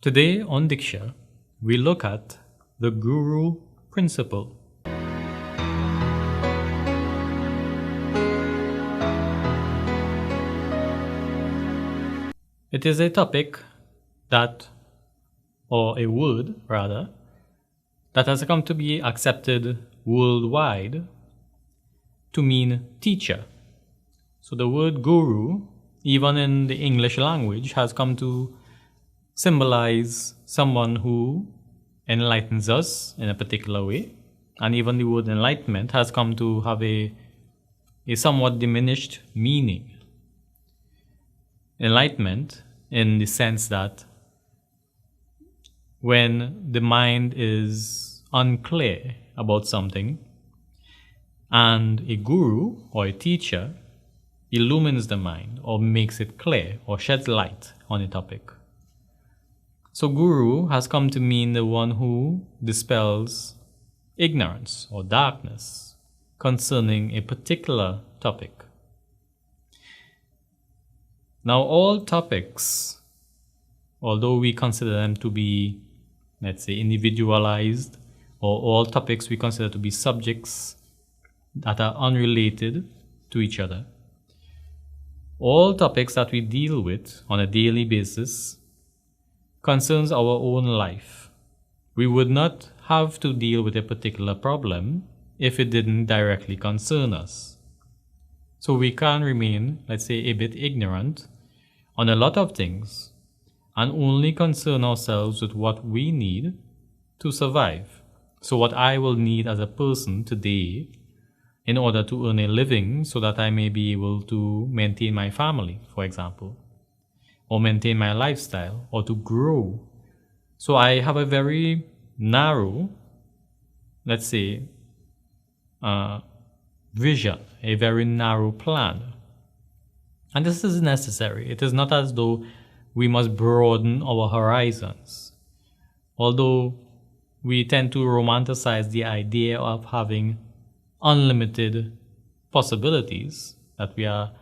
Today on Diksha, we look at the Guru principle. It is a topic that, or a word rather, that has come to be accepted worldwide to mean teacher. So the word guru, even in the English language, has come to symbolize someone who enlightens us in a particular way. And even the word enlightenment has come to have a somewhat diminished meaning. Enlightenment in the sense that when the mind is unclear about something and a guru or a teacher illumines the mind or makes it clear or sheds light on a topic. So guru has come to mean the one who dispels ignorance or darkness concerning a particular topic. Now all topics, although we consider them to be, let's say, individualized, or all topics we consider to be subjects that are unrelated to each other, all topics that we deal with on a daily basis concerns our own life. We would not have to deal with a particular problem if it didn't directly concern us. So we can remain, let's say, a bit ignorant on a lot of things and only concern ourselves with what we need to survive. So what I will need as a person today in order to earn a living so that I may be able to maintain my family, for example, or maintain my lifestyle, or to grow. So I have a very narrow, let's say, vision, a very narrow plan. And this is necessary. It is not as though we must broaden our horizons. Although we tend to romanticize the idea of having unlimited possibilities, that we are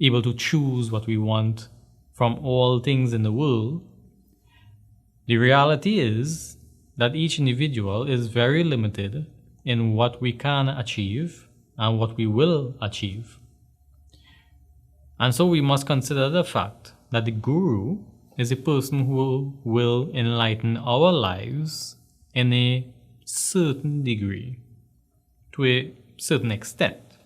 able to choose what we want from all things in the world, the reality is that each individual is very limited in what we can achieve and what we will achieve. And so we must consider the fact that the guru is a person who will enlighten our lives in a certain degree, to a certain extent.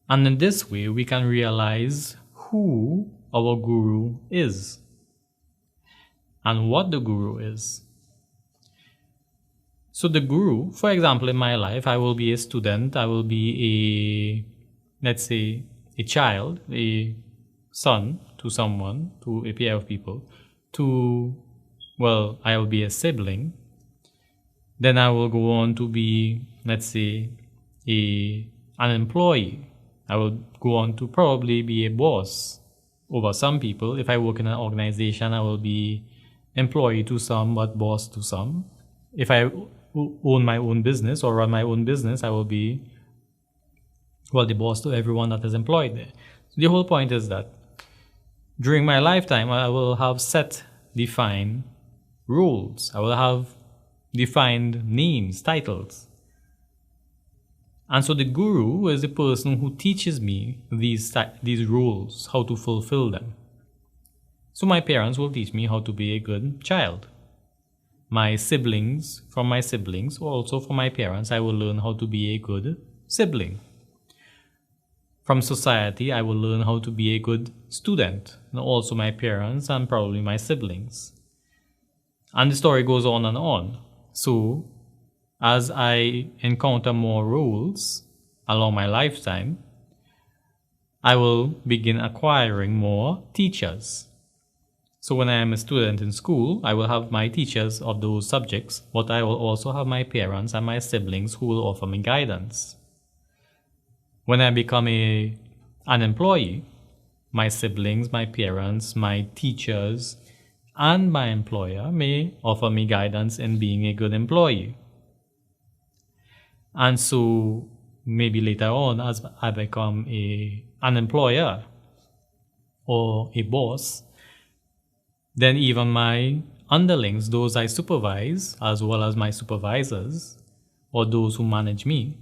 And in this way, we can realize who our guru is and what the guru is. So the guru, for example, in my life, I will be a student, I will be let's say, a child, a son to someone, to a pair of people, I will be a sibling. Then I will go on to be, let's say, an employee. I will go on to probably be a boss over some people. If I work in an organization, I will be employee to some, but boss to some. If I own my own business or run my own business, I will be, the boss to everyone that is employed there. So the whole point is that during my lifetime, I will have set defined rules. I will have defined names, titles. And so the guru is the person who teaches me these rules, how to fulfill them. So my parents will teach me how to be a good child. From my siblings, also from my parents, I will learn how to be a good sibling. From society, I will learn how to be a good student, and also my parents and probably my siblings. And the story goes on and on. So, as I encounter more roles along my lifetime, I will begin acquiring more teachers. So when I am a student in school, I will have my teachers of those subjects, but I will also have my parents and my siblings who will offer me guidance. When I become an employee, my siblings, my parents, my teachers, and my employer may offer me guidance in being a good employee. And so maybe later on, as I become an employer or a boss, then even my underlings, those I supervise, as well as my supervisors, or those who manage me,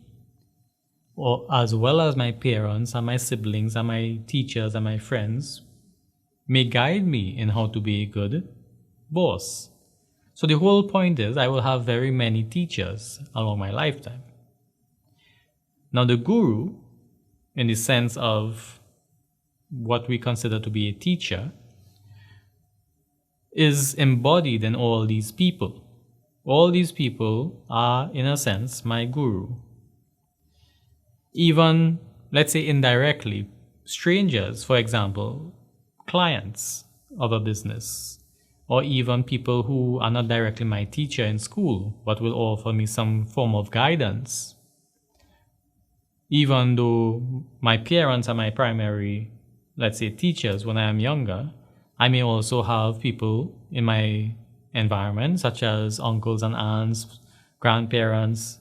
or as well as my parents and my siblings and my teachers and my friends, may guide me in how to be a good boss. So the whole point is I will have very many teachers along my lifetime. Now the guru, in the sense of what we consider to be a teacher, is embodied in all these people. All these people are, in a sense, my guru. Even, let's say indirectly, strangers, for example, clients of a business, or even people who are not directly my teacher in school, but will offer me some form of guidance. Even though my parents are my primary, let's say, teachers when I am younger, I may also have people in my environment, such as uncles and aunts, grandparents,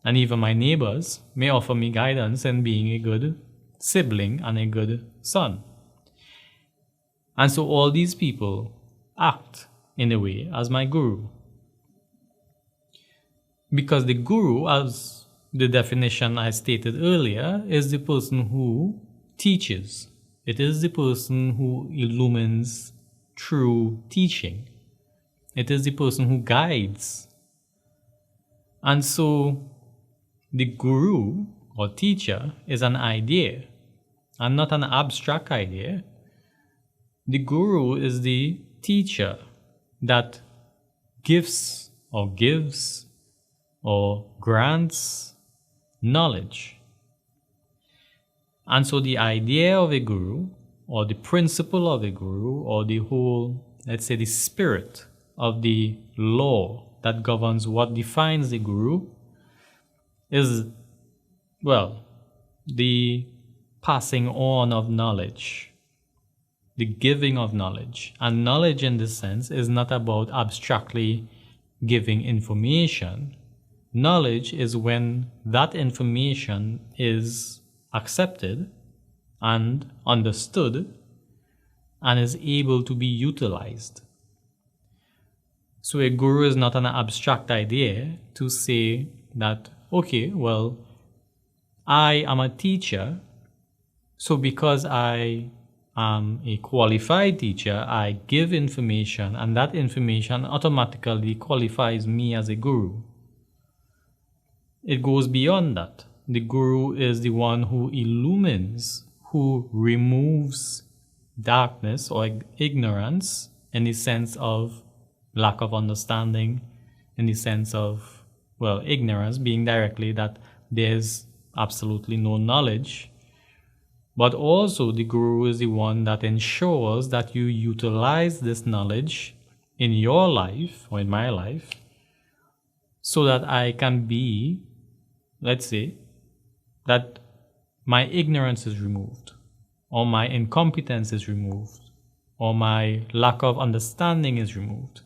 and even my neighbors may offer me guidance in being a good sibling and a good son. And so all these people act in a way as my guru. Because the guru, as the definition I stated earlier, is the person who teaches. It is the person who illumines through teaching. It is the person who guides. And so the guru or teacher is an idea and not an abstract idea. The guru is the teacher that gives or grants knowledge. And so the idea of a guru, or the principle of a guru, or the whole, let's say, the spirit of the law that governs what defines the guru is, well, the passing on of knowledge, the giving of knowledge. And knowledge in this sense is not about abstractly giving information. Knowledge is when that information is accepted and understood and is able to be utilized. So a guru is not an abstract idea to say that, okay, well, I am a teacher, so because I am a qualified teacher, I give information, and that information automatically qualifies me as a guru. It goes beyond that. The guru is the one who illumines, who removes darkness or ignorance in the sense of lack of understanding, in the sense of, well, ignorance being directly that there's absolutely no knowledge. But also the guru is the one that ensures that you utilize this knowledge in your life or in my life so that I can be, let's say, that my ignorance is removed, or my incompetence is removed, or my lack of understanding is removed.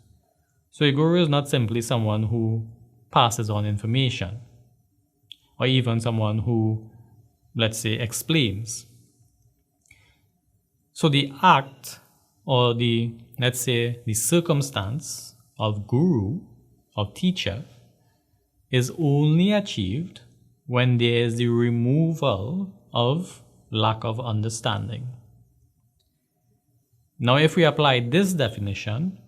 So a guru is not simply someone who passes on information, or even someone who, let's say, explains. So the act, or the, let's say, the circumstance of guru, of teacher, is only achieved when there is the removal of lack of understanding. Now, if we apply this definition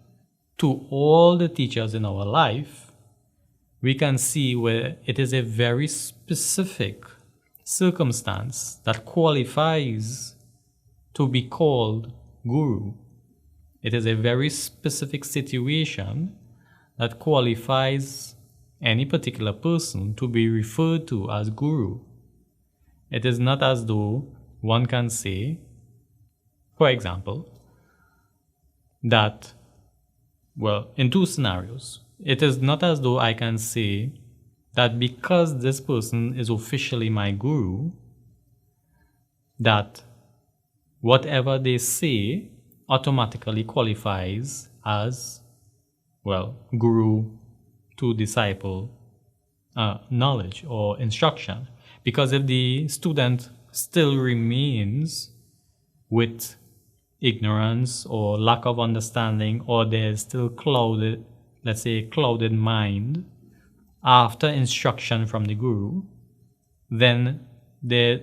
to all the teachers in our life, we can see where it is a very specific circumstance that qualifies to be called guru. It is a very specific situation that qualifies any particular person to be referred to as guru. It is not as though one can say, for example, that, well, in two scenarios, it is not as though I can say that because this person is officially my guru, that whatever they say automatically qualifies as, well, guru to disciple knowledge or instruction. Because if the student still remains with ignorance or lack of understanding, or there's still clouded, let's say, clouded mind after instruction from the guru, then the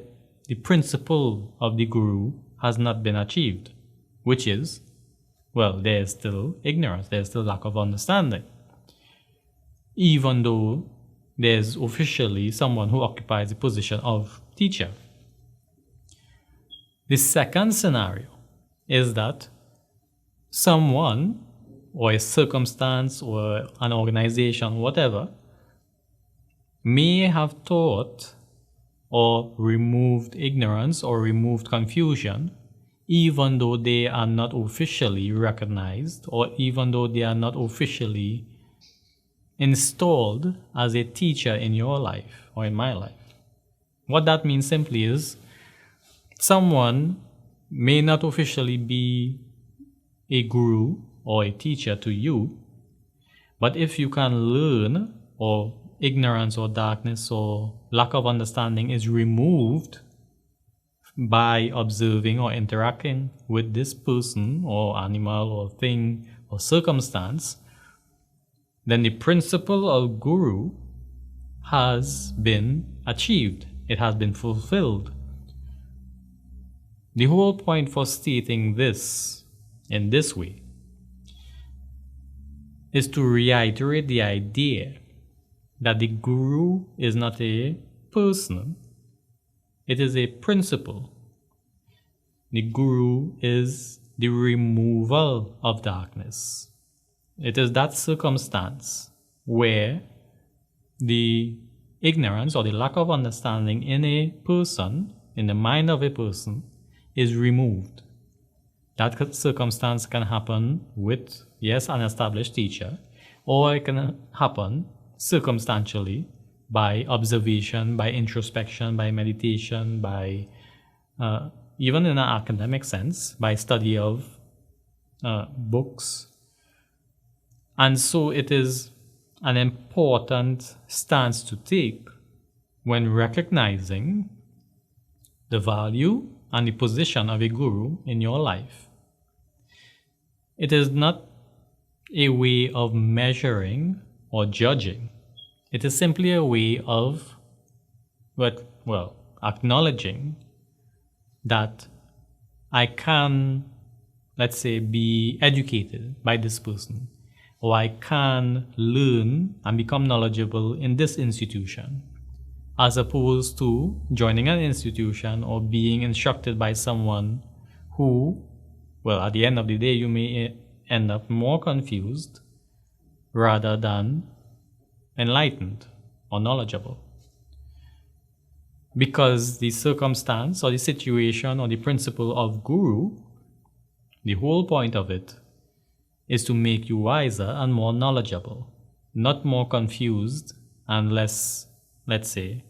principle of the guru has not been achieved, which is, well, there's still ignorance, there's still lack of understanding. Even though there's officially someone who occupies the position of teacher. The second scenario is that someone or a circumstance or an organization, whatever, may have taught or removed ignorance or removed confusion, even though they are not officially recognized or even though they are not officially installed as a teacher in your life or in my life. What that means simply is someone may not officially be a guru or a teacher to you, but if you can learn, or ignorance or darkness or lack of understanding is removed by observing or interacting with this person or animal or thing or circumstance, then the principle of guru has been achieved. It has been fulfilled. The whole point for stating this in this way is to reiterate the idea that the guru is not a person, it is a principle. The guru is the removal of darkness. It is that circumstance where the ignorance or the lack of understanding in a person, in the mind of a person, is removed. That circumstance can happen with, yes, an established teacher, or it can happen circumstantially by observation, by introspection, by meditation, by even in an academic sense, by study of books. And so it is an important stance to take when recognizing the value and the position of a guru in your life. It is not a way of measuring or judging. It is simply a way of, acknowledging that I can, let's say, be educated by this person, or I can learn and become knowledgeable in this institution, as opposed to joining an institution or being instructed by someone who, at the end of the day, you may end up more confused rather than enlightened or knowledgeable. Because the circumstance or the situation or the principle of guru, the whole point of it is to make you wiser and more knowledgeable, not more confused and less, let's say,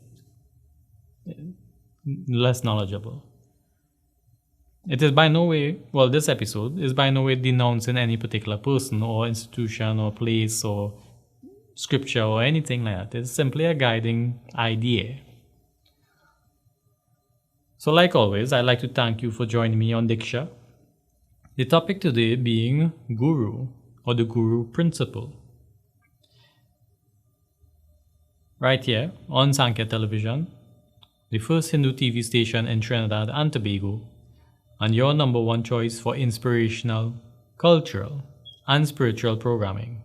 less knowledgeable. It is by no way, this episode is by no way denouncing any particular person or institution or place or scripture or anything like that. It's simply a guiding idea. So like always, I'd like to thank you for joining me on Diksha. The topic today being Guru or the Guru Principle. Right here on Sankhya Television, the first Hindu TV station in Trinidad and Tobago, and your number one choice for inspirational, cultural, and spiritual programming.